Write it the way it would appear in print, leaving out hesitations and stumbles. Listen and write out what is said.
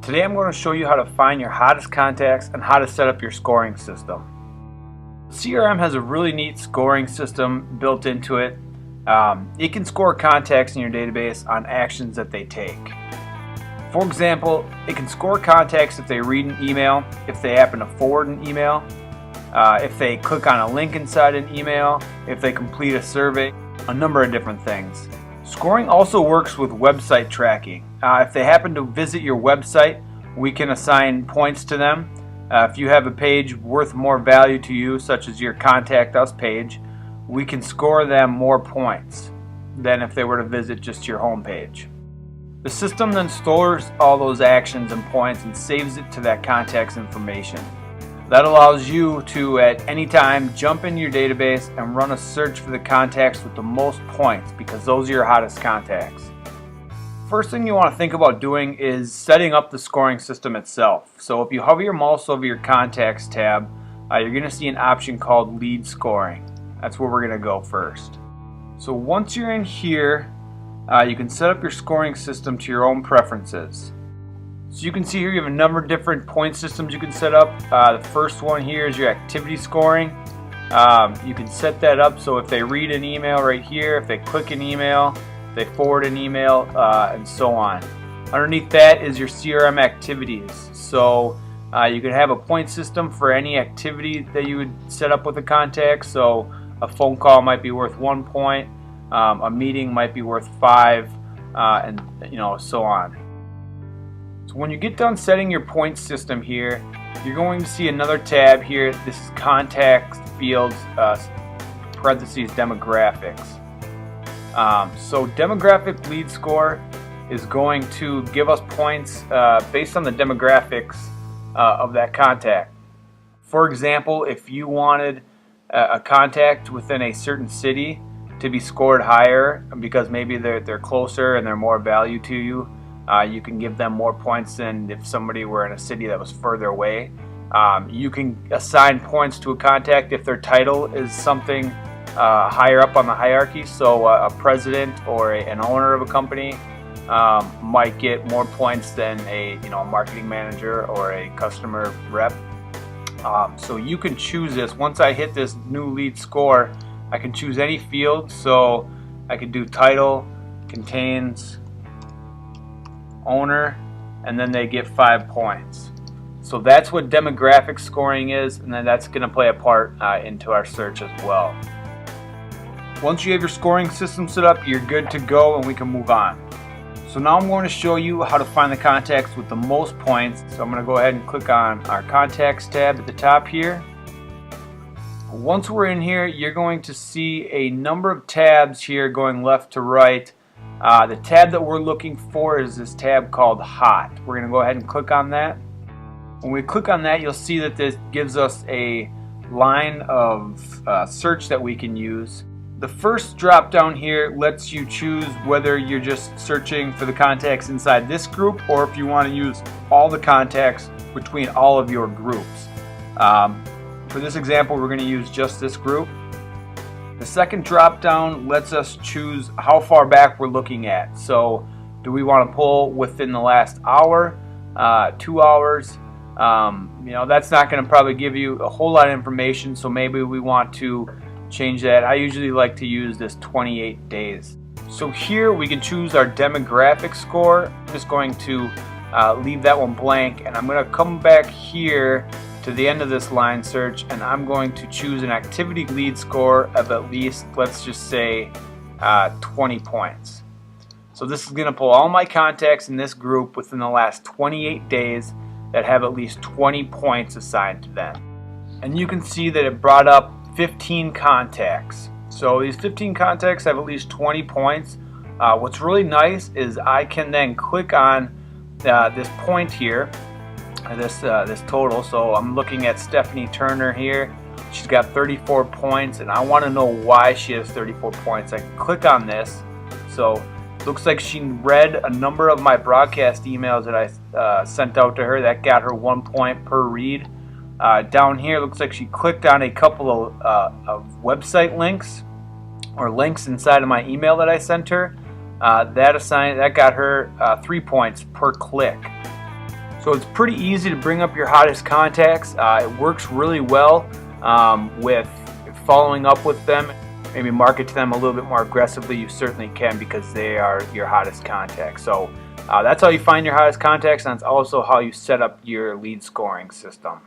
Today I'm going to show you how to find your hottest contacts and how to set up your scoring system. CRM has a really neat scoring system built into it. It can score contacts in your database on actions that they take. For example, it can score contacts if they read an email, if they happen to forward an email, if they click on a link inside an email, if they complete a survey, a number of different things. Scoring also works with website tracking. If they happen to visit your website, we can assign points to them. If you have a page worth more value to you, such as your Contact Us page, we can score them more points than if they were to visit just your home page. The system then stores all those actions and points and saves it to that contact's information. That allows you to, at any time, jump into your database and run a search for the contacts with the most points, because those are your hottest contacts. First thing you want to think about doing is setting up the scoring system itself. So if you hover your mouse over your Contacts tab, you're going to see an option called Lead Scoring. That's where we're going to go first. So once you're in here, you can set up your scoring system to your own preferences. So you can see here you have a number of different point systems you can set up. The first one here is your activity scoring. You can set that up so if they read an email right here, if they click an email, they forward an email, and so on. Underneath that is your CRM activities. So you can have a point system for any activity that you would set up with a contact. So a phone call might be worth 1 point, a meeting might be worth 5, and so on. So when you get done setting your point system here, you're going to see another tab here. This is Contact Fields, parentheses demographics. So demographic lead score is going to give us points based on the demographics of that contact. For example, if you wanted a contact within a certain city to be scored higher because maybe they're closer and they're more value to you, you can give them more points than if somebody were in a city that was further away. You can assign points to a contact if their title is something higher up on the hierarchy. So a president or an owner of a company might get more points than a marketing manager or a customer rep. So you can choose this. Once I hit this new lead score, I can choose any field. So I can do title, contains, owner, and then they get 5 points. So that's what demographic scoring is, and then that's going to play a part into our search as well. Once you have your scoring system set up, you're good to go and we can move on. So now I'm going to show you how to find the contacts with the most points. So I'm going to go ahead and click on our Contacts tab at the top here. Once we're in here, you're going to see a number of tabs here going left to right. The tab that we're looking for is this tab called Hot. We're going to go ahead and click on that. When we click on that, you'll see that this gives us a line of search that we can use. The first drop down here lets you choose whether you're just searching for the contacts inside this group or if you want to use all the contacts between all of your groups. For this example, we're going to use just this group. The second drop down lets us choose how far back we're looking at. So do we want to pull within the last hour, 2 hours? That's not going to probably give you a whole lot of information, so maybe we want to change that. I usually like to use this 28 days. So here we can choose our demographic score. I'm just going to leave that one blank, and I'm going to come back here to the end of this line search, and I'm going to choose an activity lead score of at least, let's just say, 20 points. So this is going to pull all my contacts in this group within the last 28 days that have at least 20 points assigned to them. And you can see that it brought up 15 contacts. So these 15 contacts have at least 20 points. What's really nice is I can then click on this point here, this total. So I'm looking at Stephanie Turner here. She's got 34 points, and I want to know why she has 34 points. I can click on this. So looks like she read a number of my broadcast emails that I sent out to her. That got her 1 point per read. Down here, looks like she clicked on a couple of website links or links inside of my email that I sent her. That got her 3 points per click. So So it's pretty easy to bring up your hottest contacts. It works really well with following up with them. Maybe market to them a little bit more aggressively. You certainly can, because they are your hottest contacts. So that's how you find your hottest contacts, and that's also how you set up your lead scoring system.